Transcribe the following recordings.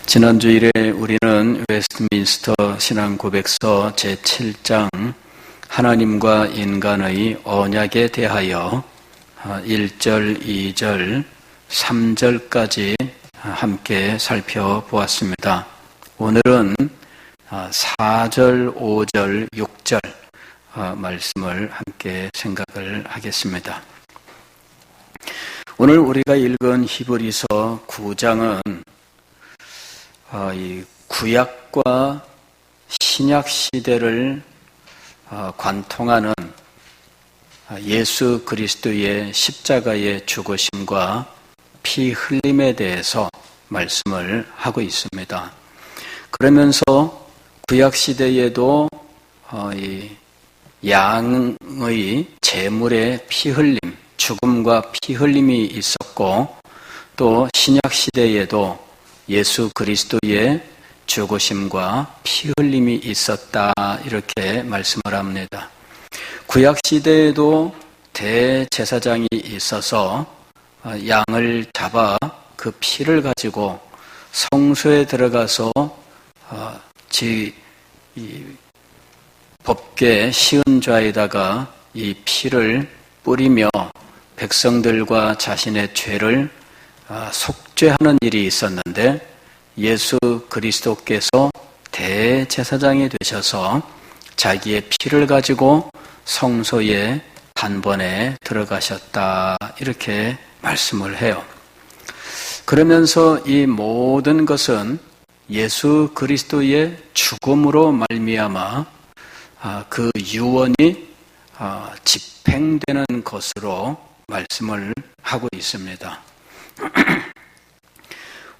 지난주일에 우리는 웨스트민스터 신앙고백서 제7장 하나님과 인간의 언약에 대하여 1절, 2절, 3절까지 함께 살펴보았습니다. 오늘은 4절, 5절, 6절 말씀을 함께 생각을 하겠습니다. 오늘 우리가 읽은 히브리서 9장은 이 구약과 신약 시대를 관통하는 예수 그리스도의 십자가의 죽으심과 피 흘림에 대해서 말씀을 하고 있습니다. 그러면서 구약 시대에도 이 양의 제물의 피 흘림, 죽음과 피 흘림이 있었고, 또 신약 시대에도 예수 그리스도의 죽으심과 피 흘림이 있었다, 이렇게 말씀을 합니다. 구약 시대에도 대제사장이 있어서 양을 잡아 그 피를 가지고 성소에 들어가서 법궤 시은좌에다가 이 피를 뿌리며 백성들과 자신의 죄를 속죄하는 일이 있었는데, 예수 그리스도께서 대제사장이 되셔서 자기의 피를 가지고 성소에 단번에 들어가셨다, 이렇게 말씀을 해요. 그러면서 이 모든 것은 예수 그리스도의 죽음으로 말미암아 그 유언이 집행되는 것으로 말씀을 하고 있습니다.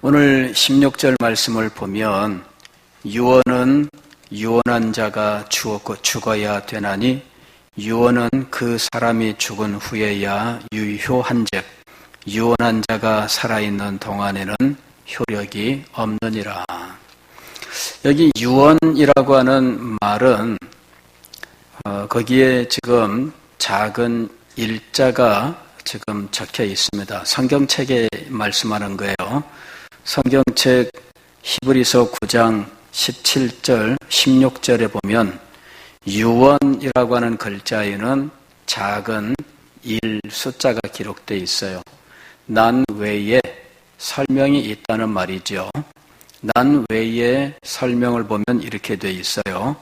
오늘 16절 말씀을 보면, 유언은 유언한 자가 죽어야 되나니 유언은 그 사람이 죽은 후에야 유효한즉 유언한 자가 살아있는 동안에는 효력이 없느니라. 여기 유언이라고 하는 말은 거기에 지금 작은 일자가 지금 적혀 있습니다. 성경책에 말씀하는 거예요. 성경책 히브리서 9장 17절, 16절에 보면 유언이라고 하는 글자에는 작은 일 숫자가 기록되어 있어요. 난 외에 설명이 있다는 말이죠. 난 외에 설명을 보면 이렇게 되어 있어요.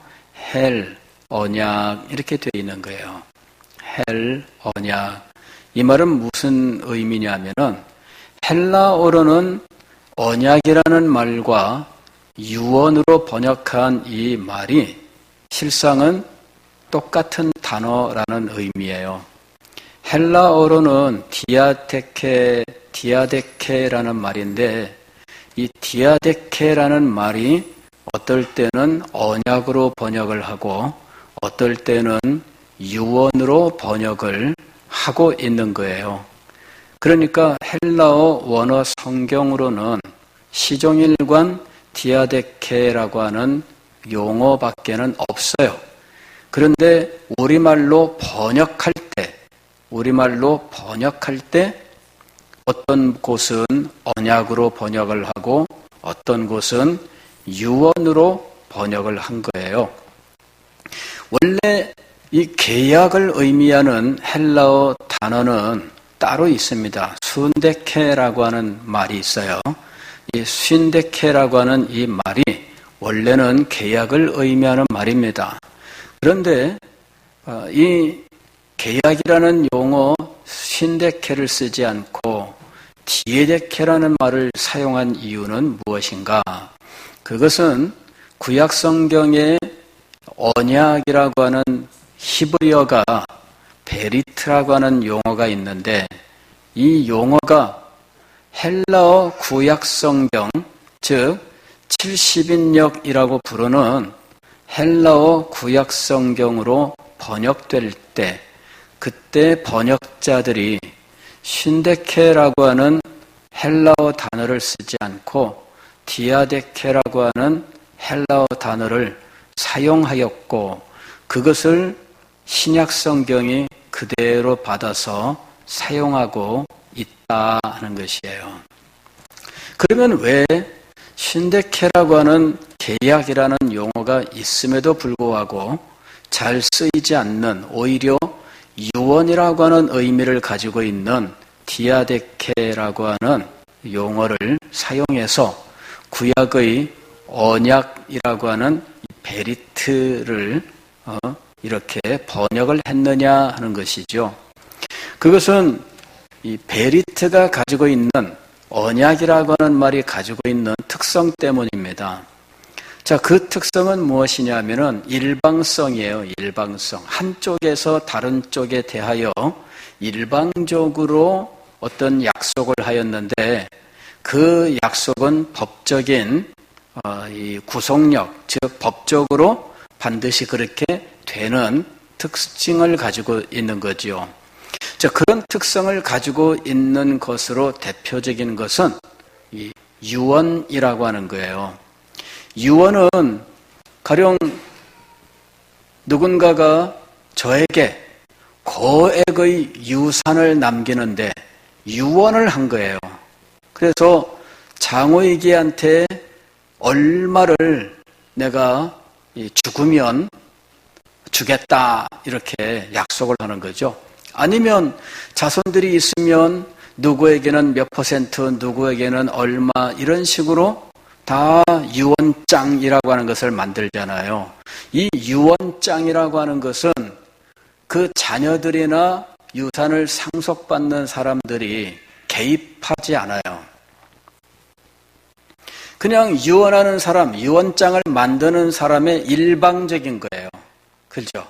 헬, 언약, 이렇게 되어 있는 거예요. 헬, 언약. 이 말은 무슨 의미냐면은 헬라어로는 언약이라는 말과 유언으로 번역한 이 말이 실상은 똑같은 단어라는 의미예요. 헬라어로는 디아데케라는 말인데, 이 디아데케라는 말이 어떨 때는 언약으로 번역을 하고 어떨 때는 유언으로 번역을 하고 있는 거예요. 그러니까 헬라어 원어 성경으로는 시종일관 디아데케라고 하는 용어밖에는 없어요. 그런데 우리말로 번역할 때 어떤 곳은 언약으로 번역을 하고 어떤 곳은 유언으로 번역을 한 거예요. 원래 이 계약을 의미하는 헬라어 단어는 따로 있습니다. 순데케라고 하는 말이 있어요. 이 순데케라고 하는 이 말이 원래는 계약을 의미하는 말입니다. 그런데 이 계약이라는 용어 순데케를 쓰지 않고 디에데케라는 말을 사용한 이유는 무엇인가? 그것은 구약 성경에 언약이라고 하는 히브리어가 베리트라고 하는 용어가 있는데, 이 용어가 헬라어 구약 성경, 즉 70인역이라고 부르는 헬라어 구약 성경으로 번역될 때, 그때 번역자들이 신데케라고 하는 헬라어 단어를 쓰지 않고 디아데케라고 하는 헬라어 단어를 사용하였고, 그것을 신약 성경이 그대로 받아서 사용하고 있다 하는 것이에요. 그러면 왜 신데케라고 하는 계약이라는 용어가 있음에도 불구하고 잘 쓰이지 않는, 오히려 유언이라고 하는 의미를 가지고 있는 디아데케라고 하는 용어를 사용해서 구약의 언약이라고 하는 베리트를 이렇게 번역을 했느냐 하는 것이죠. 그것은 이 베리트가 가지고 있는, 언약이라고 하는 말이 가지고 있는 특성 때문입니다. 자, 그 특성은 무엇이냐면은 일방성이에요. 일방성. 한쪽에서 다른 쪽에 대하여 일방적으로 어떤 약속을 하였는데, 그 약속은 법적인 이 구속력, 즉 법적으로 반드시 그렇게 되는 특징을 가지고 있는 거지요. 자, 그런 특성을 가지고 있는 것으로 대표적인 것은 이 유언이라고 하는 거예요. 유언은 가령 누군가가 저에게 거액의 유산을 남기는데 유언을 한 거예요. 그래서 장호이기한테 얼마를 내가 죽으면 주겠다 이렇게 약속을 하는 거죠. 아니면 자손들이 있으면 누구에게는 몇 퍼센트, 누구에게는 얼마, 이런 식으로 다 유언장이라고 하는 것을 만들잖아요. 이 유언장이라고 하는 것은 그 자녀들이나 유산을 상속받는 사람들이 개입하지 않아요. 그냥 유언하는 사람, 유언장을 만드는 사람의 일방적인 거예요. 그렇죠?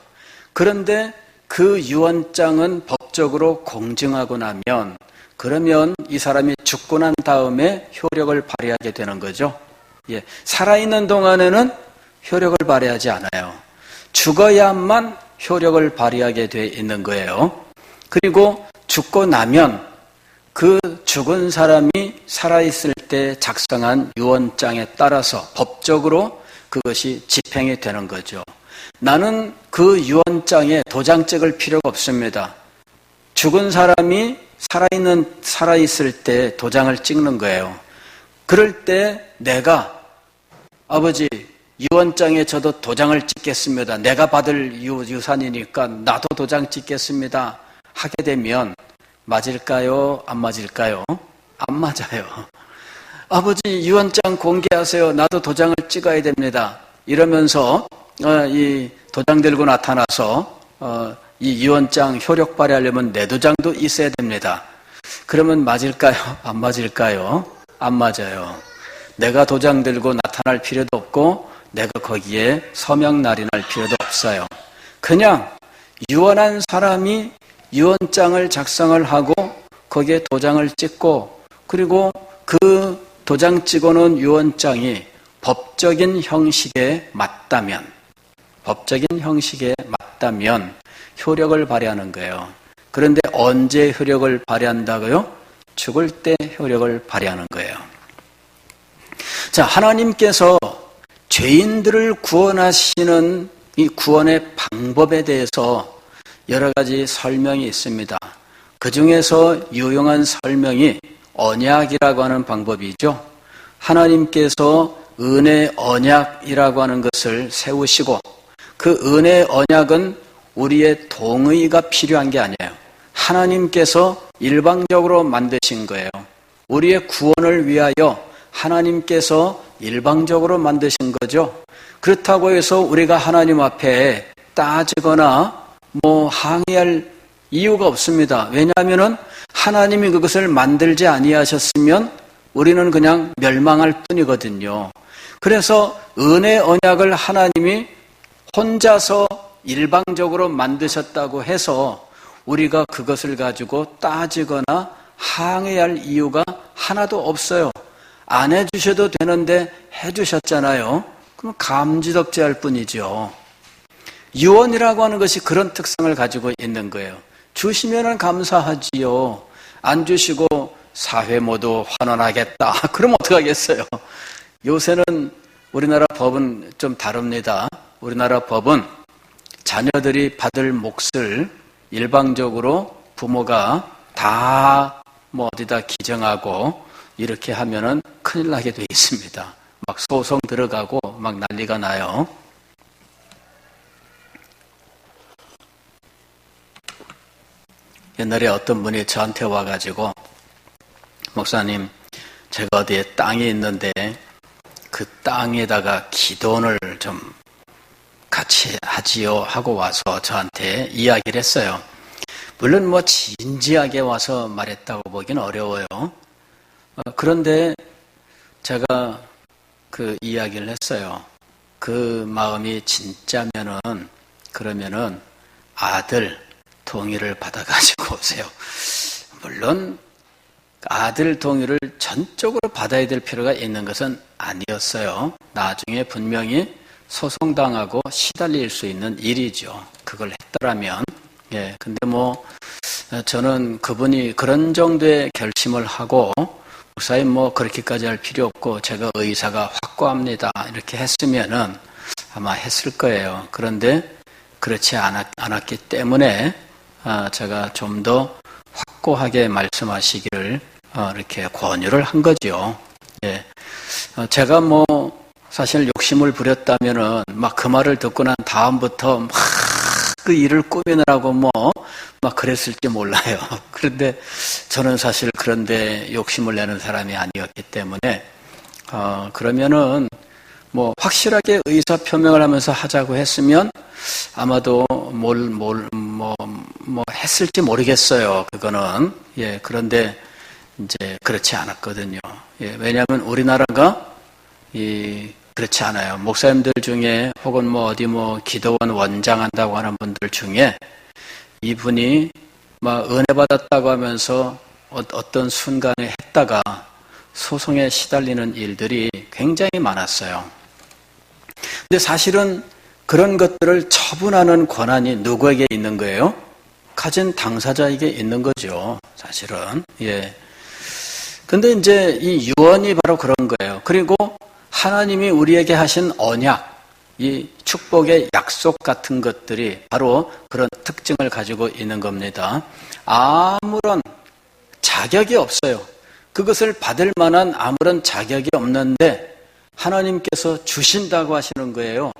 그런데 그 유언장은 법적으로 공증하고 나면, 그러면 이 사람이 죽고 난 다음에 효력을 발휘하게 되는 거죠. 예, 살아있는 동안에는 효력을 발휘하지 않아요. 죽어야만 효력을 발휘하게 돼 있는 거예요. 그리고 죽고 나면 그 죽은 사람이 살아있을 때 작성한 유언장에 따라서 법적으로 그것이 집행이 되는 거죠. 나는 그 유언장에 도장 찍을 필요가 없습니다. 죽은 사람이 살아있을 때 도장을 찍는 거예요. 그럴 때 내가 아버지 유언장에 저도 도장을 찍겠습니다. 내가 받을 유산이니까 나도 도장 찍겠습니다. 하게 되면 맞을까요? 안 맞을까요? 안 맞아요. 아버지 유언장 공개하세요. 나도 도장을 찍어야 됩니다. 이러면서 이 도장 들고 나타나서 이 유언장 효력 발휘하려면 내 도장도 있어야 됩니다. 그러면 맞을까요? 안 맞을까요? 안 맞아요. 내가 도장 들고 나타날 필요도 없고 내가 거기에 서명 날인할 필요도 없어요. 그냥 유언한 사람이 유언장을 작성을 하고 거기에 도장을 찍고, 그리고 그 도장 찍어놓은 유언장이 법적인 형식에 맞다면 효력을 발휘하는 거예요. 그런데 언제 효력을 발휘한다고요? 죽을 때 효력을 발휘하는 거예요. 자, 하나님께서 죄인들을 구원하시는 이 구원의 방법에 대해서 여러 가지 설명이 있습니다. 그 중에서 유용한 설명이 언약이라고 하는 방법이죠. 하나님께서 은혜 언약이라고 하는 것을 세우시고, 그 은혜 언약은 우리의 동의가 필요한 게 아니에요. 하나님께서 일방적으로 만드신 거예요. 우리의 구원을 위하여 하나님께서 일방적으로 만드신 거죠. 그렇다고 해서 우리가 하나님 앞에 따지거나 항의할 이유가 없습니다. 왜냐하면 하나님이 그것을 만들지 아니하셨으면 우리는 그냥 멸망할 뿐이거든요. 그래서 은혜 언약을 하나님이 혼자서 일방적으로 만드셨다고 해서 우리가 그것을 가지고 따지거나 항의할 이유가 하나도 없어요. 안 해주셔도 되는데 해주셨잖아요. 그럼 감지덕지할 뿐이죠. 유언이라고 하는 것이 그런 특성을 가지고 있는 거예요. 주시면은 감사하지요. 안 주시고 사회 모두 환원하겠다. 그럼 어떡하겠어요? 요새는 우리나라 법은 좀 다릅니다. 우리나라 법은 자녀들이 받을 몫을 일방적으로 부모가 다 어디다 기증하고 이렇게 하면은 큰일 나게 돼 있습니다. 막 소송 들어가고 막 난리가 나요. 옛날에 어떤 분이 저한테 와가지고 목사님, 제가 어디에 땅이 있는데 그 땅에다가 기도원을 좀 같이 하지요 하고 와서 저한테 이야기를 했어요. 물론 뭐 진지하게 와서 말했다고 보기는 어려워요. 그런데 제가 그 이야기를 했어요. 그 마음이 진짜면은 그러면은 아들 동의를 받아가지고 오세요. 물론 아들 동의를 전적으로 받아야 될 필요가 있는 것은 아니었어요. 나중에 분명히 소송당하고 시달릴 수 있는 일이죠. 그걸 했더라면. 예, 근데 뭐 저는 그분이 그런 정도의 결심을 하고 목사님 뭐 그렇게까지 할 필요 없고 제가 의사가 확고합니다 이렇게 했으면은 아마 했을 거예요. 그런데 그렇지 않았기 때문에 제가 좀 더 확고하게 말씀하시기를 이렇게 권유를 한 거죠. 예, 제가 뭐 사실 욕심을 부렸다면은 막 그 말을 듣고 난 다음부터 막 그 일을 꾸미느라고 뭐 막 그랬을지 몰라요. 그런데 저는 사실 그런데 욕심을 내는 사람이 아니었기 때문에 그러면은 뭐 확실하게 의사 표명을 하면서 하자고 했으면 아마도 뭐 했을지 모르겠어요. 그거는. 예, 그런데 이제 그렇지 않았거든요. 예, 왜냐하면 우리나라가 그렇지 않아요. 목사님들 중에 혹은 뭐 어디 뭐 기도원 원장 한다고 하는 분들 중에 이분이 막 은혜 받았다고 하면서 어떤 순간에 했다가 소송에 시달리는 일들이 굉장히 많았어요. 근데 사실은 그런 것들을 처분하는 권한이 누구에게 있는 거예요? 가진 당사자에게 있는 거죠. 사실은. 예. 근데 이제 이 유언이 바로 그런 거예요. 그리고 하나님이 우리에게 하신 언약, 이 축복의 약속 같은 것들이 바로 그런 특징을 가지고 있는 겁니다. 아무런 자격이 없어요. 그것을 받을 만한 아무런 자격이 없는데 하나님께서 주신다고 하시는 거예요.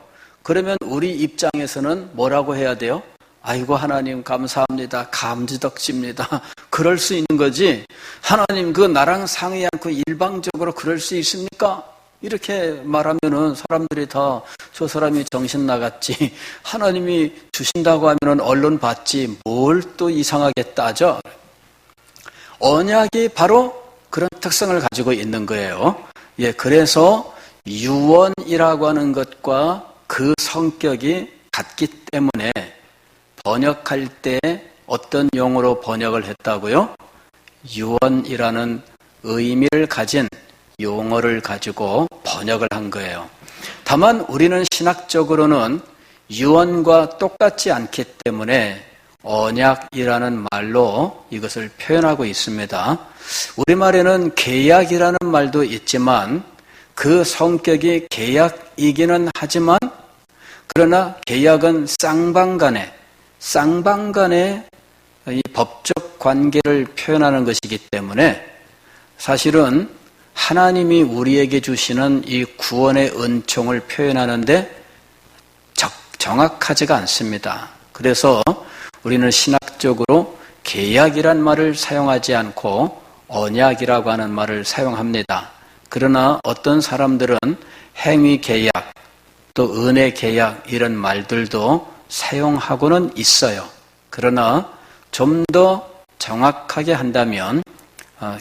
그러면 우리 입장에서는 뭐라고 해야 돼요? 아이고 하나님 감사합니다. 감지덕지입니다. 그럴 수 있는 거지. 하나님 그거 나랑 상의 않고 일방적으로 그럴 수 있습니까? 이렇게 말하면은 사람들이 다 저 사람이 정신 나갔지. 하나님이 주신다고 하면은 언론 받지. 뭘 또 이상하게 따져. 언약이 바로 그런 특성을 가지고 있는 거예요. 예, 그래서 유언이라고 하는 것과 그 성격이 같기 때문에 번역할 때 어떤 용어로 번역을 했다고요? 유언이라는 의미를 가진 용어를 가지고 번역을 한 거예요. 다만 우리는 신학적으로는 유언과 똑같지 않기 때문에 언약이라는 말로 이것을 표현하고 있습니다. 우리말에는 계약이라는 말도 있지만 그 성격이 계약이기는 하지만 그러나 계약은 쌍방간의 이 법적 관계를 표현하는 것이기 때문에 사실은 하나님이 우리에게 주시는 이 구원의 은총을 표현하는데 정확하지가 않습니다. 그래서 우리는 신학적으로 계약이란 말을 사용하지 않고 언약이라고 하는 말을 사용합니다. 그러나 어떤 사람들은 행위 계약, 또 은혜 계약 이런 말들도 사용하고는 있어요. 그러나 좀 더 정확하게 한다면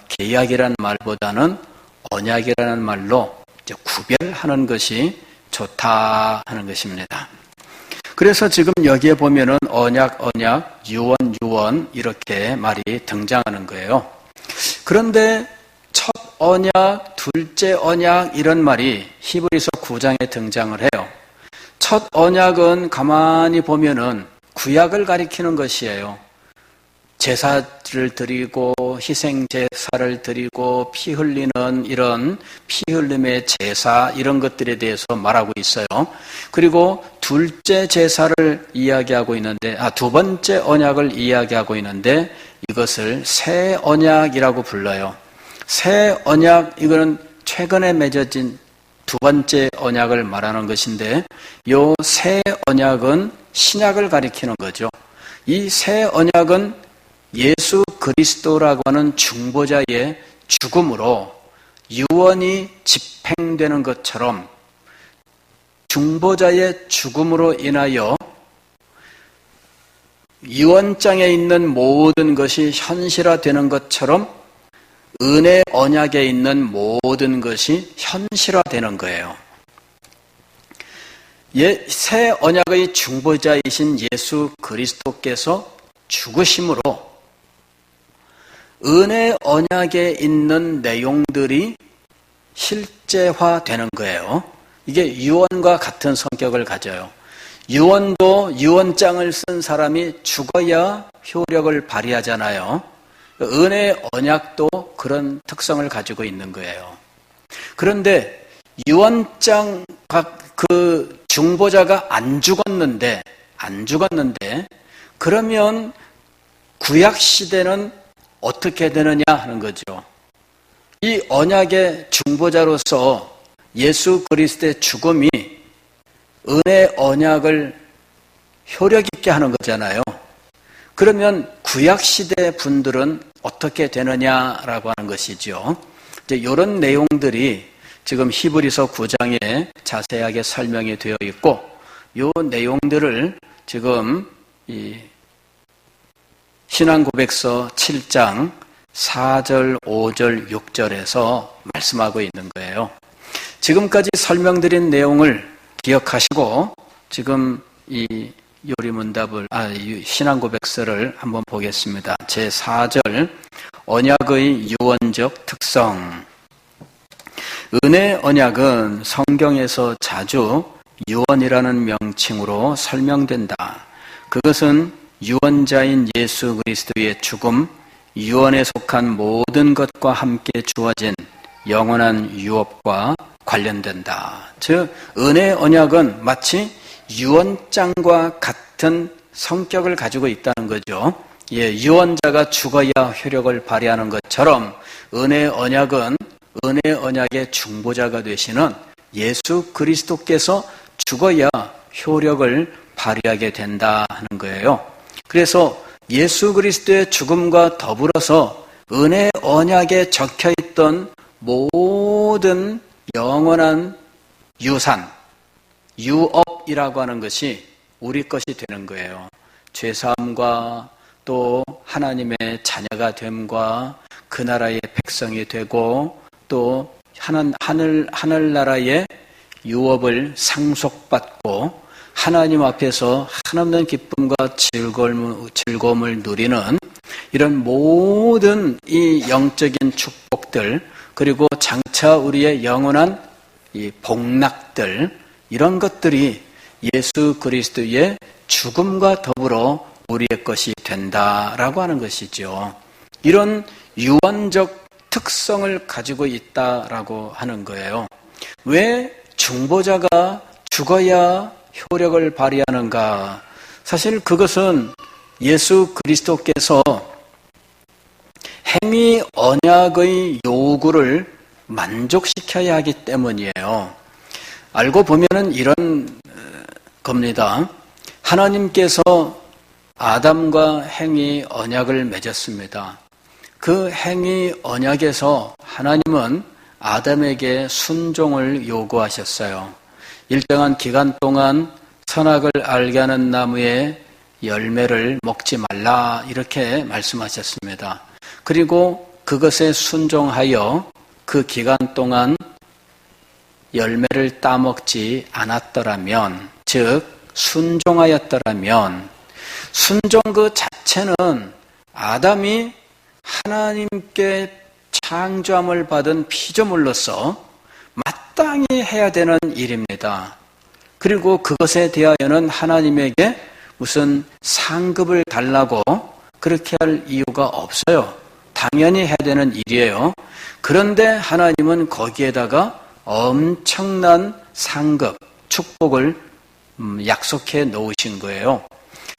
계약이란 말보다는 언약이라는 말로 이제 구별하는 것이 좋다 하는 것입니다. 그래서 지금 여기에 보면은 언약, 유언 이렇게 말이 등장하는 거예요. 그런데 첫 언약, 둘째 언약 이런 말이 히브리서 9장에 등장을 해요. 첫 언약은 가만히 보면은 구약을 가리키는 것이에요. 제사를 드리고 희생 제사를 드리고 피 흘리는 이런 피 흘림의 제사 이런 것들에 대해서 말하고 있어요. 그리고 둘째 제사를 이야기하고 있는데 두 번째 언약을 이야기하고 있는데 이것을 새 언약이라고 불러요. 새 언약 이거는 최근에 맺어진 두 번째 언약을 말하는 것인데 요 새 언약은 신약을 가리키는 거죠. 이 새 언약은 예수 그리스도라고 하는 중보자의 죽음으로 유언이 집행되는 것처럼 중보자의 죽음으로 인하여 유언장에 있는 모든 것이 현실화되는 것처럼 은혜 언약에 있는 모든 것이 현실화되는 거예요. 새 언약의 중보자이신 예수 그리스도께서 죽으심으로 은혜 언약에 있는 내용들이 실제화되는 거예요. 이게 유언과 같은 성격을 가져요. 유언도 유언장을 쓴 사람이 죽어야 효력을 발휘하잖아요. 은혜 언약도 그런 특성을 가지고 있는 거예요. 그런데 유언장 그 중보자가 안 죽었는데 그러면 구약 시대는 어떻게 되느냐 하는 거죠. 이 언약의 중보자로서 예수 그리스도의 죽음이 은혜 언약을 효력 있게 하는 거잖아요. 그러면 구약 시대 분들은 어떻게 되느냐라고 하는 것이죠. 이제 이런 내용들이 지금 히브리서 9장에 자세하게 설명이 되어 있고, 이 내용들을 지금 이 신앙고백서 7장 4절, 5절, 6절에서 말씀하고 있는 거예요. 지금까지 설명드린 내용을 기억하시고 지금 이 요리문답을 신앙고백서를 한번 보겠습니다. 제 4절 언약의 유언적 특성. 은혜 언약은 성경에서 자주 유언이라는 명칭으로 설명된다. 그것은 유언자인 예수 그리스도의 죽음, 유언에 속한 모든 것과 함께 주어진 영원한 유업과 관련된다. 즉 은혜 언약은 마치 유언장과 같은 성격을 가지고 있다는 거죠. 유언자가 죽어야 효력을 발휘하는 것처럼 은혜 언약은 은혜 언약의 중보자가 되시는 예수 그리스도께서 죽어야 효력을 발휘하게 된다 하는 거예요. 그래서 예수 그리스도의 죽음과 더불어서 은혜 언약에 적혀있던 모든 영원한 유산, 유업이라고 하는 것이 우리 것이 되는 거예요. 죄사함과 또 하나님의 자녀가 됨과 그 나라의 백성이 되고 또 하늘나라의 유업을 상속받고 하나님 앞에서 한없는 기쁨과 즐거움을 누리는 이런 모든 이 영적인 축복들, 그리고 장차 우리의 영원한 이 복락들, 이런 것들이 예수 그리스도의 죽음과 더불어 우리의 것이 된다라고 하는 것이죠. 이런 유언적 특성을 가지고 있다라고 하는 거예요. 왜 중보자가 죽어야 효력을 발휘하는가? 사실 그것은 예수 그리스도께서 행위 언약의 요구를 만족시켜야 하기 때문이에요. 알고 보면은 이런 겁니다. 하나님께서 아담과 행위 언약을 맺었습니다. 그 행위 언약에서 하나님은 아담에게 순종을 요구하셨어요. 일정한 기간 동안 선악을 알게 하는 나무의 열매를 먹지 말라 이렇게 말씀하셨습니다. 그리고 그것에 순종하여 그 기간 동안 열매를 따먹지 않았더라면, 즉 순종하였더라면, 순종 그 자체는 아담이 하나님께 창조함을 받은 피조물로서 마땅히 해야 되는 일입니다. 그리고 그것에 대하여는 하나님에게 무슨 상급을 달라고 그렇게 할 이유가 없어요. 당연히 해야 되는 일이에요. 그런데 하나님은 거기에다가 엄청난 상급, 축복을 약속해 놓으신 거예요.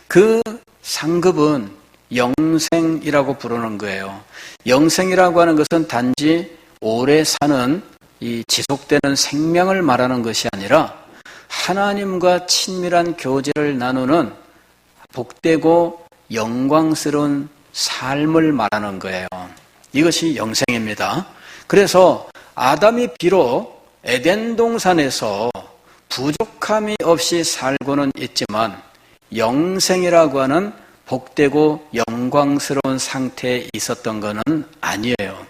그 상급은 영생이라고 부르는 거예요. 영생이라고 하는 것은 단지 오래 사는 이 지속되는 생명을 말하는 것이 아니라 하나님과 친밀한 교제를 나누는 복되고 영광스러운 삶을 말하는 거예요. 이것이 영생입니다. 그래서 아담이 비록 에덴 동산에서 부족함이 없이 살고는 있지만 영생이라고 하는 복되고 영광스러운 상태에 있었던 것은 아니에요.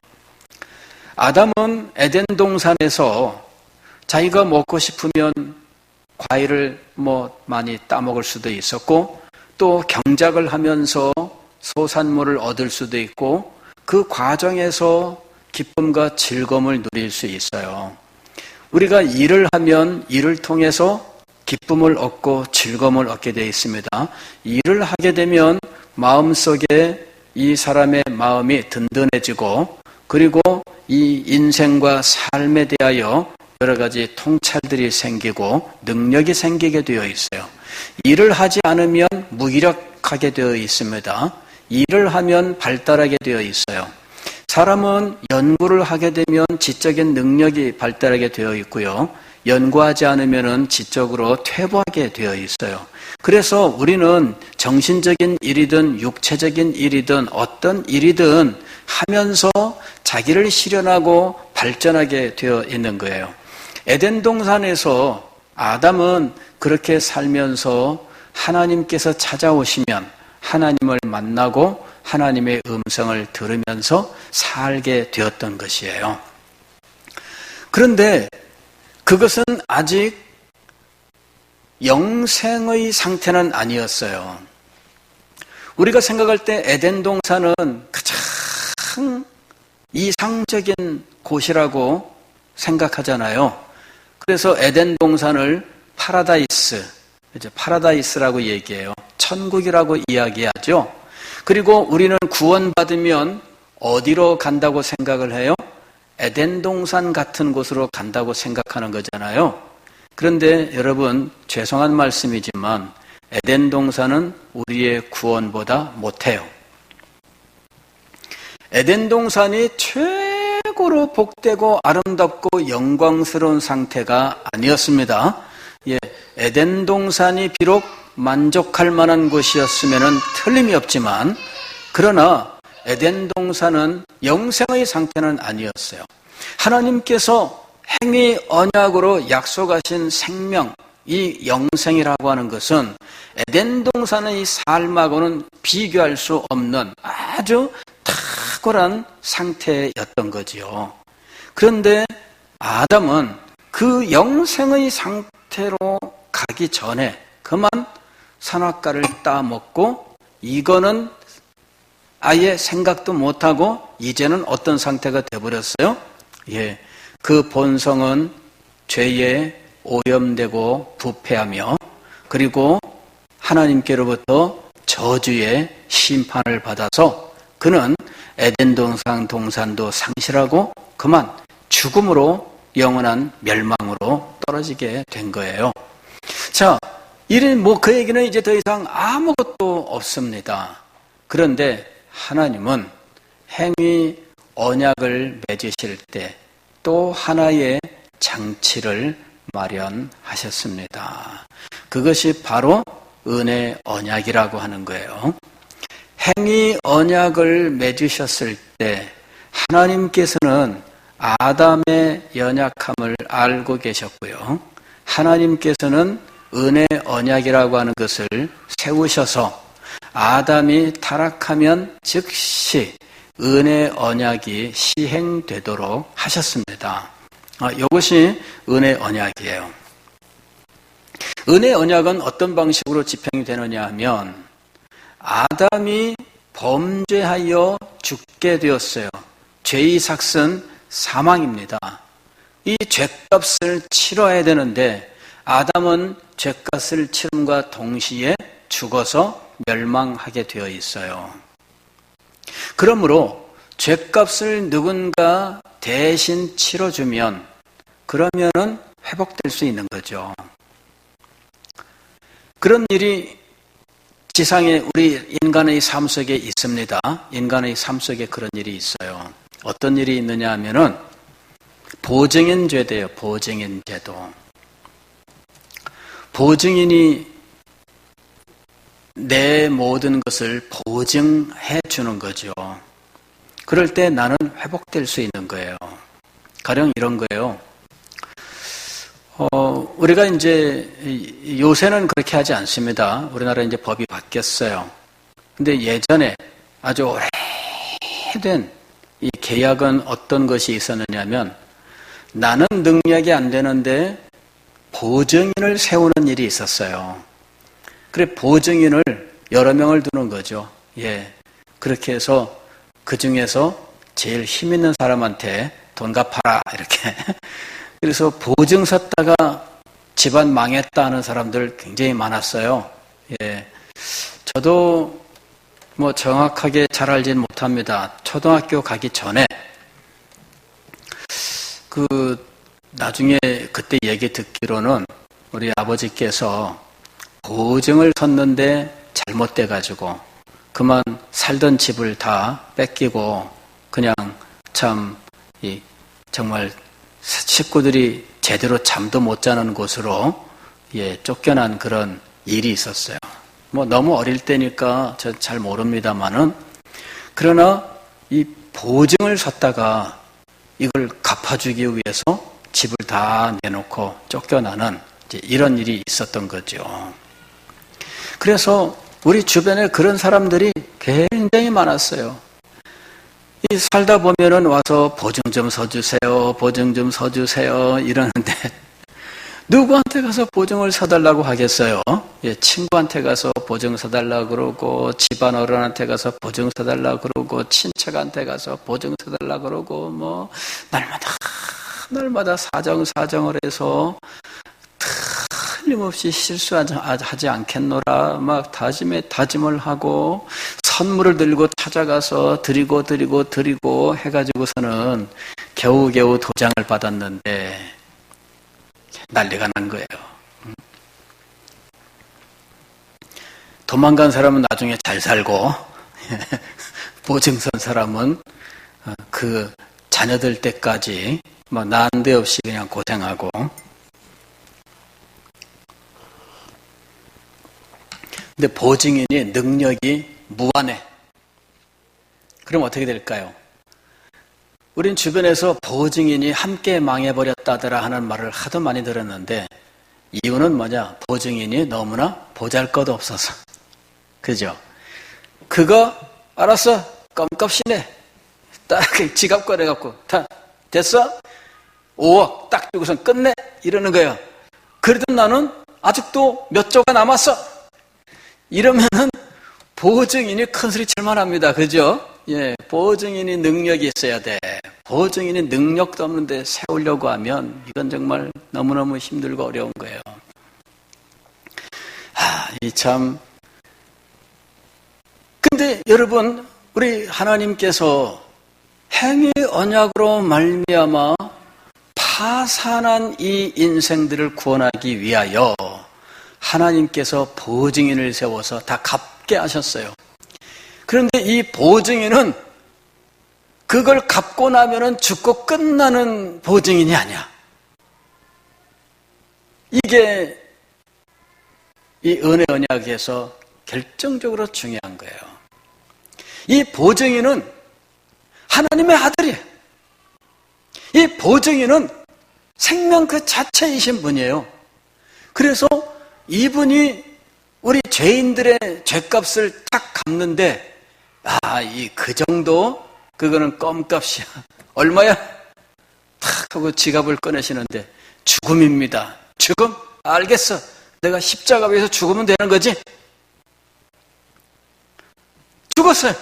아담은 에덴 동산에서 자기가 먹고 싶으면 과일을 많이 따먹을 수도 있었고, 또 경작을 하면서 소산물을 얻을 수도 있고, 그 과정에서 기쁨과 즐거움을 누릴 수 있어요. 우리가 일을 하면 일을 통해서 기쁨을 얻고 즐거움을 얻게 되어 있습니다. 일을 하게 되면 마음속에 이 사람의 마음이 든든해지고, 그리고 이 인생과 삶에 대하여 여러 가지 통찰들이 생기고 능력이 생기게 되어 있어요. 일을 하지 않으면 무기력하게 되어 있습니다. 일을 하면 발달하게 되어 있어요. 사람은 연구를 하게 되면 지적인 능력이 발달하게 되어 있고요. 연구하지 않으면 지적으로 퇴보하게 되어 있어요. 그래서 우리는 정신적인 일이든 육체적인 일이든 어떤 일이든 하면서 자기를 실현하고 발전하게 되어 있는 거예요. 에덴 동산에서 아담은 그렇게 살면서 하나님께서 찾아오시면 하나님을 만나고 하나님의 음성을 들으면서 살게 되었던 것이에요. 그런데 그것은 아직 영생의 상태는 아니었어요. 우리가 생각할 때 에덴 동산은 가장 이상적인 곳이라고 생각하잖아요. 그래서 에덴 동산을 파라다이스라고 얘기해요. 천국이라고 이야기하죠. 그리고 우리는 구원받으면 어디로 간다고 생각을 해요? 에덴 동산 같은 곳으로 간다고 생각하는 거잖아요. 그런데 여러분, 죄송한 말씀이지만 에덴 동산은 우리의 구원보다 못해요. 에덴 동산이 최고로 복되고 아름답고 영광스러운 상태가 아니었습니다. 에덴 동산이 비록 만족할 만한 곳이었으면 틀림이 없지만, 그러나 에덴 동산은 영생의 상태는 아니었어요. 하나님께서 행위 언약으로 약속하신 생명, 이 영생이라고 하는 것은 에덴 동산의 삶하고는 비교할 수 없는 아주 탁월한 상태였던 거지요. 그런데 아담은 그 영생의 상태로 가기 전에 그만 선악과를 따먹고, 이거는 아예 생각도 못하고 이제는 어떤 상태가 되어버렸어요? 그 본성은 죄에 오염되고 부패하며, 그리고 하나님께로부터 저주의 심판을 받아서 그는 에덴 동산도 상실하고 그만 죽음으로, 영원한 멸망으로 떨어지게 된 거예요. 자, 그 얘기는 이제 더 이상 아무것도 없습니다. 그런데 하나님은 행위 언약을 맺으실 때 또 하나의 장치를 마련하셨습니다. 그것이 바로 은혜 언약이라고 하는 거예요. 행위 언약을 맺으셨을 때 하나님께서는 아담의 연약함을 알고 계셨고요. 하나님께서는 은혜 언약이라고 하는 것을 세우셔서 아담이 타락하면 즉시 은혜 언약이 시행되도록 하셨습니다. 이것이 은혜 언약이에요. 은혜 언약은 어떤 방식으로 집행이 되느냐 하면, 아담이 범죄하여 죽게 되었어요. 죄의 삭은 사망입니다. 이 죄값을 치러야 되는데 아담은 죄값을 치름과 동시에 죽어서 멸망하게 되어 있어요. 그러므로 죄값을 누군가 대신 치러주면 그러면은 회복될 수 있는 거죠. 그런 일이 지상에 우리 인간의 삶 속에 있습니다. 인간의 삶 속에 그런 일이 있어요. 어떤 일이 있느냐 하면은 보증인 죄돼요. 보증인 제도. 보증인이 내 모든 것을 보증해 주는 거죠. 그럴 때 나는 회복될 수 있는 거예요. 가령 이런 거예요. 우리가 이제 요새는 그렇게 하지 않습니다. 우리나라 이제 법이 바뀌었어요. 근데 예전에 아주 오래된 이 계약은 어떤 것이 있었느냐면 나는 능력이 안 되는데 보증인을 세우는 일이 있었어요. 그래 보증인을 여러 명을 두는 거죠. 예. 그렇게 해서 그 중에서 제일 힘 있는 사람한테 돈 갚아라 이렇게. 그래서 보증 섰다가 집안 망했다 하는 사람들 굉장히 많았어요. 예. 저도 뭐 정확하게 잘 알지는 못합니다. 초등학교 가기 전에 나중에 그때 얘기 듣기로는 우리 아버지께서 보증을 섰는데 잘못돼 가지고 그만 살던 집을 다 뺏기고 그냥 참 정말 식구들이 제대로 잠도 못 자는 곳으로 쫓겨난 그런 일이 있었어요. 뭐 너무 어릴 때니까 저 잘 모릅니다만은 그러나 이 보증을 섰다가 이걸 갚아주기 위해서 집을 다 내놓고 쫓겨나는 이런 일이 있었던 거죠. 그래서 우리 주변에 그런 사람들이 굉장히 많았어요. 이 살다 보면은 와서 보증 좀 서주세요, 보증 좀 서주세요 이러는데 누구한테 가서 보증을 서달라고 하겠어요? 친구한테 가서 보증 서달라고 그러고 집안 어른한테 가서 보증 서달라고 그러고 친척한테 가서 보증 서달라고 그러고 뭐 날마다 사정을 해서 틀림없이 실수하지 않겠노라 막 다짐을 하고 선물을 들고 찾아가서 드리고 해가지고서는 겨우겨우 도장을 받았는데 난리가 난 거예요. 도망간 사람은 나중에 잘 살고 보증 선 사람은 그 자녀들 때까지 뭐 난데없이 그냥 고생하고. 근데 보증인이 능력이 무한해. 그럼 어떻게 될까요? 우린 주변에서 보증인이 함께 망해버렸다더라 하는 말을 하도 많이 들었는데 이유는 뭐냐? 보증인이 너무나 보잘것없어서. 그죠? 그거 알았어. 껌값이네. 딱 지갑 꺼내갖고 다 됐어? 5억 딱 주고선 끝내. 이러는 거예요. 그래도 나는 아직도 몇 조가 남았어. 이러면은 보증인이 큰 소리 칠만 합니다. 그죠? 예, 보증인이 능력이 있어야 돼. 보증인이 능력도 없는데 세우려고 하면 이건 정말 너무너무 힘들고 어려운 거예요. 근데 여러분, 우리 하나님께서 행위 언약으로 말미암아 파산한 이 인생들을 구원하기 위하여 하나님께서 보증인을 세워서 다 갚게 하셨어요. 그런데 이 보증인은 그걸 갚고 나면은 죽고 끝나는 보증인이 아니야. 이게 이 은혜 언약에서 결정적으로 중요한 거예요. 이 보증인은 하나님의 아들이에요. 이 보증인은 생명 그 자체이신 분이에요. 그래서 이분이 우리 죄인들의 죄값을 딱 갚는데 그 정도? 그거는 껌값이야. 얼마야? 탁 하고 지갑을 꺼내시는데 죽음입니다. 죽음? 알겠어. 내가 십자가 위에서 죽으면 되는 거지? 죽었어요.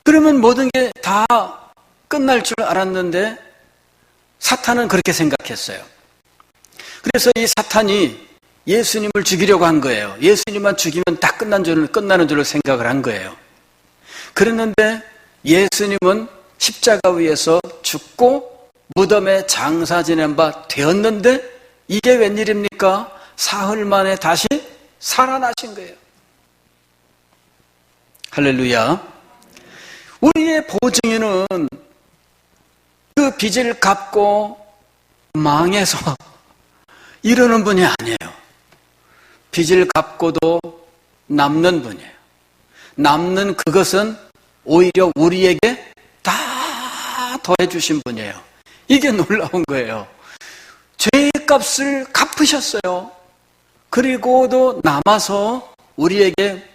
그러면 모든 게 다 끝날 줄 알았는데 사탄은 그렇게 생각했어요. 그래서 이 사탄이 예수님을 죽이려고 한 거예요. 예수님만 죽이면 다 끝나는 줄로 생각을 한 거예요. 그랬는데 예수님은 십자가 위에서 죽고 무덤에 장사 지낸 바 되었는데 이게 웬일입니까? 사흘 만에 다시 살아나신 거예요. 할렐루야. 우리의 보증인은 빚을 갚고 망해서 이러는 분이 아니에요. 빚을 갚고도 남는 분이에요. 남는 그것은 오히려 우리에게 다 더해 주신 분이에요. 이게 놀라운 거예요. 죄의 값을 갚으셨어요. 그리고도 남아서 우리에게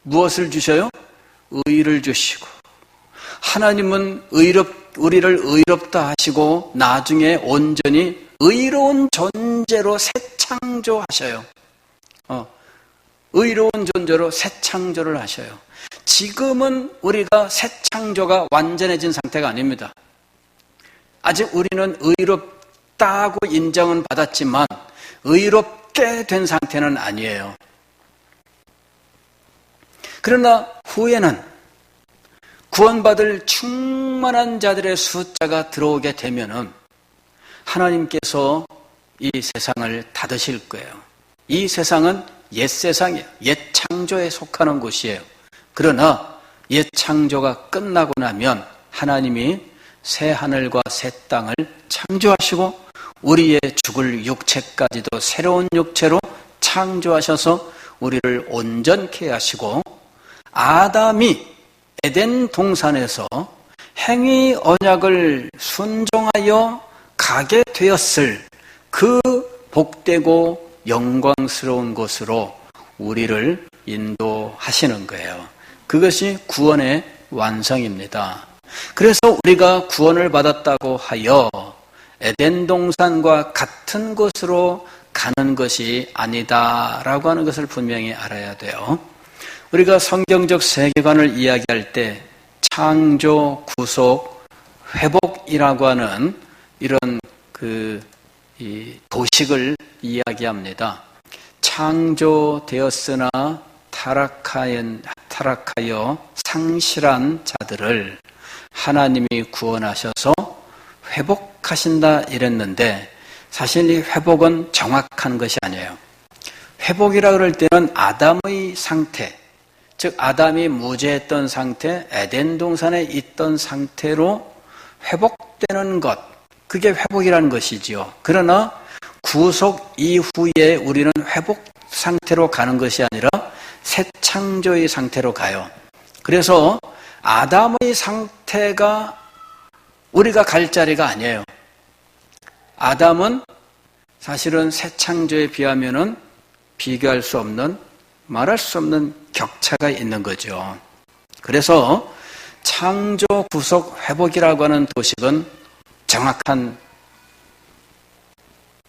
무엇을 주셔요? 의를 주시고, 하나님은 우리를 의롭다 하시고 나중에 온전히 의로운 존재로 새 창조하셔요. 의로운 존재로 새 창조를 하셔요. 지금은 우리가 새 창조가 완전해진 상태가 아닙니다. 아직 우리는 의롭다고 인정은 받았지만 의롭게 된 상태는 아니에요. 그러나 후에는 구원받을 충만한 자들의 숫자가 들어오게 되면은 하나님께서 이 세상을 닫으실 거예요. 이 세상은 옛 세상이에요. 옛 창조에 속하는 곳이에요. 그러나 옛 창조가 끝나고 나면 하나님이 새 하늘과 새 땅을 창조하시고 우리의 죽을 육체까지도 새로운 육체로 창조하셔서 우리를 온전케 하시고, 아담이 에덴 동산에서 행위 언약을 순종하여 가게 되었을 그 복되고 영광스러운 곳으로 우리를 인도하시는 거예요. 그것이 구원의 완성입니다. 그래서 우리가 구원을 받았다고 하여 에덴 동산과 같은 곳으로 가는 것이 아니다라고 하는 것을 분명히 알아야 돼요. 우리가 성경적 세계관을 이야기할 때 창조, 구속, 회복이라고 하는 이런 도식을 이야기합니다. 창조되었으나 타락하여 상실한 자들을 하나님이 구원하셔서 회복하신다 이랬는데, 사실 이 회복은 정확한 것이 아니에요. 회복이라 그럴 때는 아담의 상태, 즉 아담이 무죄했던 상태, 에덴 동산에 있던 상태로 회복되는 것, 그게 회복이라는 것이지요. 그러나 구속 이후에 우리는 회복 상태로 가는 것이 아니라 새 창조의 상태로 가요. 그래서 아담의 상태가 우리가 갈 자리가 아니에요. 아담은 사실은 새 창조에 비하면은 비교할 수 없는, 말할 수 없는 격차가 있는 거죠. 그래서 창조, 구속, 회복이라고 하는 도식은 정확한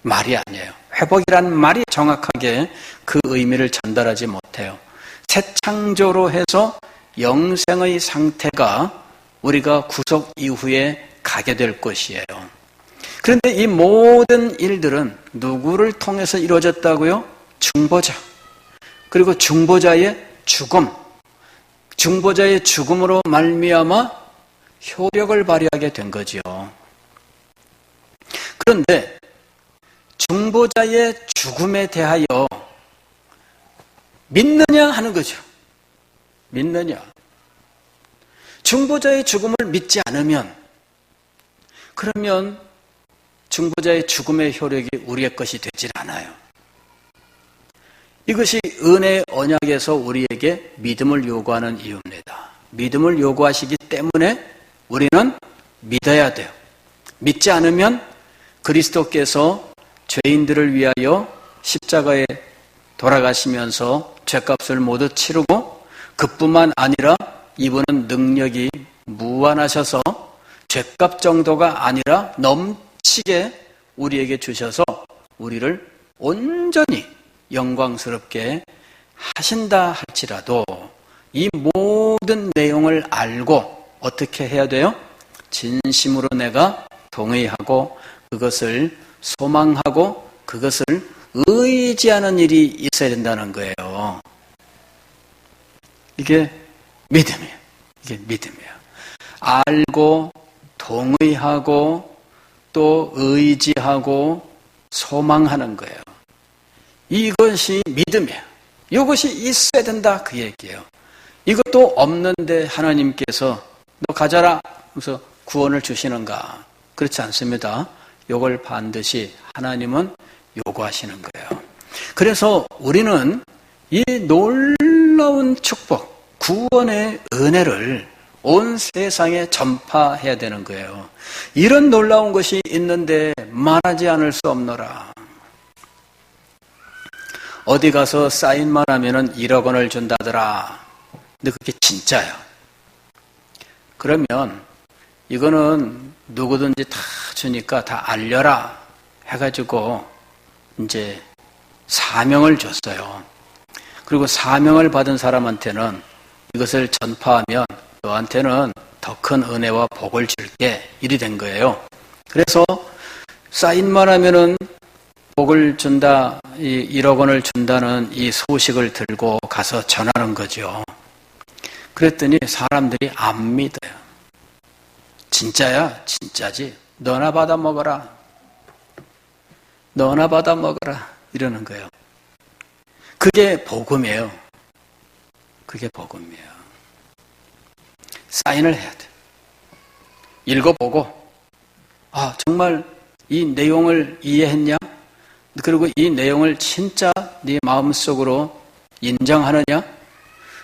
말이 아니에요. 회복이라는 말이 정확하게 그 의미를 전달하지 못해요. 새 창조로 해서 영생의 상태가 우리가 구속 이후에 가게 될 것이에요. 그런데 이 모든 일들은 누구를 통해서 이루어졌다고요? 중보자. 그리고 중보자의 죽음. 중보자의 죽음으로 말미암아 효력을 발휘하게 된 거죠. 그런데 중보자의 죽음에 대하여 믿느냐 하는 거죠. 믿느냐. 중보자의 죽음을 믿지 않으면, 그러면 중보자의 죽음의 효력이 우리의 것이 되질 않아요. 이것이 은혜의 언약에서 우리에게 믿음을 요구하는 이유입니다. 믿음을 요구하시기 때문에 우리는 믿어야 돼요. 믿지 않으면 그리스도께서 죄인들을 위하여 십자가에 돌아가시면서 죄값을 모두 치르고, 그뿐만 아니라 이분은 능력이 무한하셔서 죄값 정도가 아니라 넘치게 우리에게 주셔서 우리를 온전히 영광스럽게 하신다 할지라도 이 모든 내용을 알고 어떻게 해야 돼요? 진심으로 내가 동의하고 그것을 소망하고 그것을 의지하는 일이 있어야 된다는 거예요. 이게 믿음이에요. 이게 믿음이에요. 알고 동의하고 또 의지하고 소망하는 거예요. 이것이 믿음이에요. 이것이 있어야 된다 그 얘기예요. 이것도 없는데 하나님께서 너 가져라 하면서 구원을 주시는가? 그렇지 않습니다. 이걸 반드시 하나님은 요구하시는 거예요. 그래서 우리는 이 놀라운 축복, 구원의 은혜를 온 세상에 전파해야 되는 거예요. 이런 놀라운 것이 있는데 말하지 않을 수 없노라. 어디 가서 사인만 하면은 1억 원을 준다더라. 근데 그게 진짜야. 그러면 이거는 누구든지 다 주니까 다 알려라 해가지고 이제 사명을 줬어요. 그리고 사명을 받은 사람한테는 이것을 전파하면 너한테는 더 큰 은혜와 복을 줄게, 이리 된 거예요. 그래서 사인만 하면은 복을 준다, 1억 원을 준다는 이 소식을 들고 가서 전하는 거죠. 그랬더니 사람들이 안 믿어요. 진짜야? 진짜지. 너나 받아 먹어라. 너나 받아 먹어라. 이러는 거예요. 그게 복음이에요. 그게 복음이에요. 사인을 해야 돼. 읽어보고, 아, 정말 이 내용을 이해했냐? 그리고 이 내용을 진짜 네 마음속으로 인정하느냐?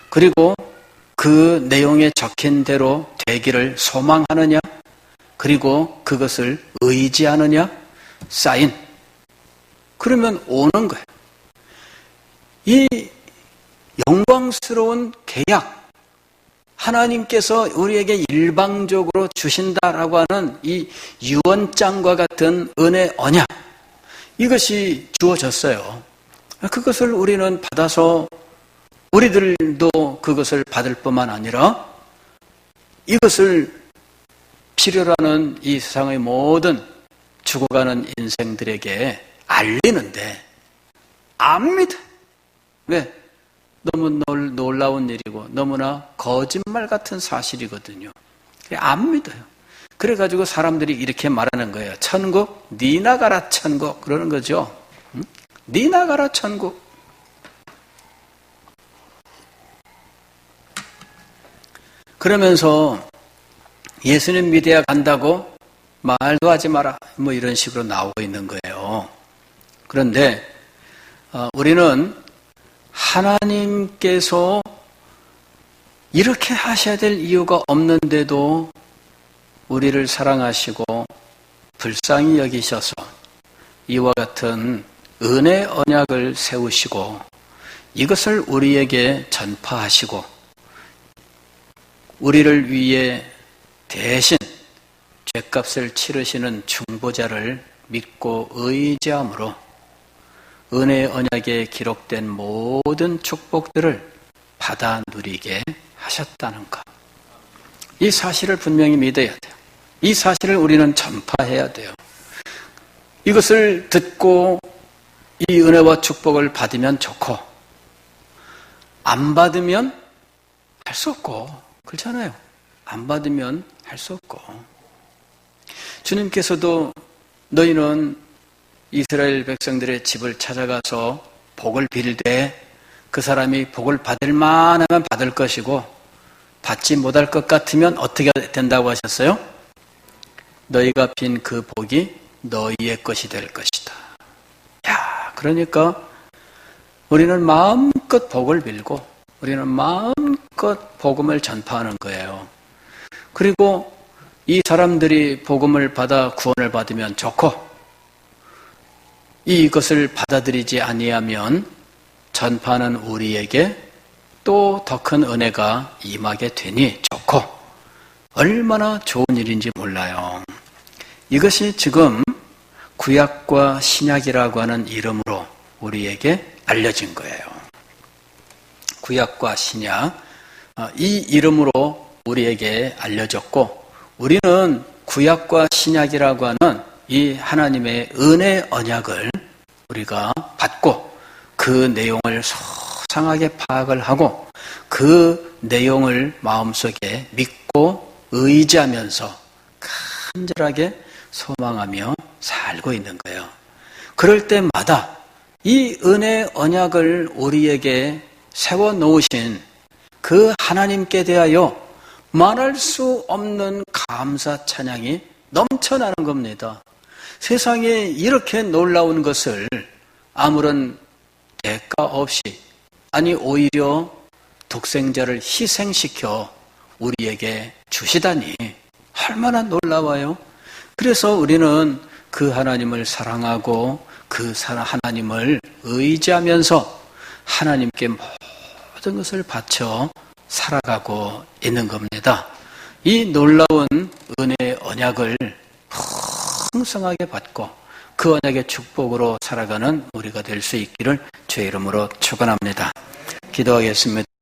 그리고 그 내용에 적힌 대로 되기를 소망하느냐? 그리고 그것을 의지하느냐? 사인. 그러면 오는 거예요. 이 영광스러운 계약, 하나님께서 우리에게 일방적으로 주신다라고 하는 이 유언장과 같은 은혜 언약, 이것이 주어졌어요. 그것을 우리는 받아서 우리들도 그것을 받을 뿐만 아니라 이것을 필요로 하는 이 세상의 모든 죽어가는 인생들에게 알리는데 안 믿어. 왜? 너무 놀라운 일이고 너무나 거짓말 같은 사실이거든요. 안 믿어요. 그래가지고 사람들이 이렇게 말하는 거예요. 천국, 네 나가라 천국, 그러는 거죠. 응? 네 나가라 천국. 그러면서 예수님 믿어야 간다고 말도 하지 마라, 뭐 이런 식으로 나오고 있는 거예요. 그런데 우리는 하나님께서 이렇게 하셔야 될 이유가 없는데도 우리를 사랑하시고 불쌍히 여기셔서 이와 같은 은혜 언약을 세우시고 이것을 우리에게 전파하시고 우리를 위해 대신 죗값을 치르시는 중보자를 믿고 의지함으로 은혜의 언약에 기록된 모든 축복들을 받아 누리게 하셨다는 것. 이 사실을 분명히 믿어야 돼요. 이 사실을 우리는 전파해야 돼요. 이것을 듣고 이 은혜와 축복을 받으면 좋고 안 받으면 할 수 없고, 그렇잖아요. 안 받으면 할 수 없고. 주님께서도 너희는 이스라엘 백성들의 집을 찾아가서 복을 빌되 그 사람이 복을 받을 만하면 받을 것이고 받지 못할 것 같으면 어떻게 된다고 하셨어요? 너희가 빈 그 복이 너희의 것이 될 것이다. 야, 그러니까 우리는 마음껏 복을 빌고 우리는 마음껏 복음을 전파하는 거예요. 그리고 이 사람들이 복음을 받아 구원을 받으면 좋고 이것을 받아들이지 아니하면 전파하는 우리에게 또 더 큰 은혜가 임하게 되니 좋고 얼마나 좋은 일인지 몰라요. 이것이 지금 구약과 신약이라고 하는 이름으로 우리에게 알려진 거예요. 구약과 신약, 이 이름으로 우리에게 알려졌고 우리는 구약과 신약이라고 하는 이 하나님의 은혜 언약을 우리가 받고 그 내용을 소상하게 파악을 하고 그 내용을 마음속에 믿고 의지하면서 간절하게 소망하며 살고 있는 거예요. 그럴 때마다 이 은혜 언약을 우리에게 세워놓으신 그 하나님께 대하여 말할 수 없는 감사 찬양이 넘쳐나는 겁니다. 세상에 이렇게 놀라운 것을 아무런 대가 없이, 아니 오히려 독생자를 희생시켜 우리에게 주시다니 얼마나 놀라워요. 그래서 우리는 그 하나님을 사랑하고 그 하나님을 의지하면서 하나님께 모든 것을 바쳐 살아가고 있는 겁니다. 이 놀라운 은혜의 언약을 풍성하게 받고 그 언약의 축복으로 살아가는 우리가 될 수 있기를 주의 이름으로 축원합니다. 기도하겠습니다.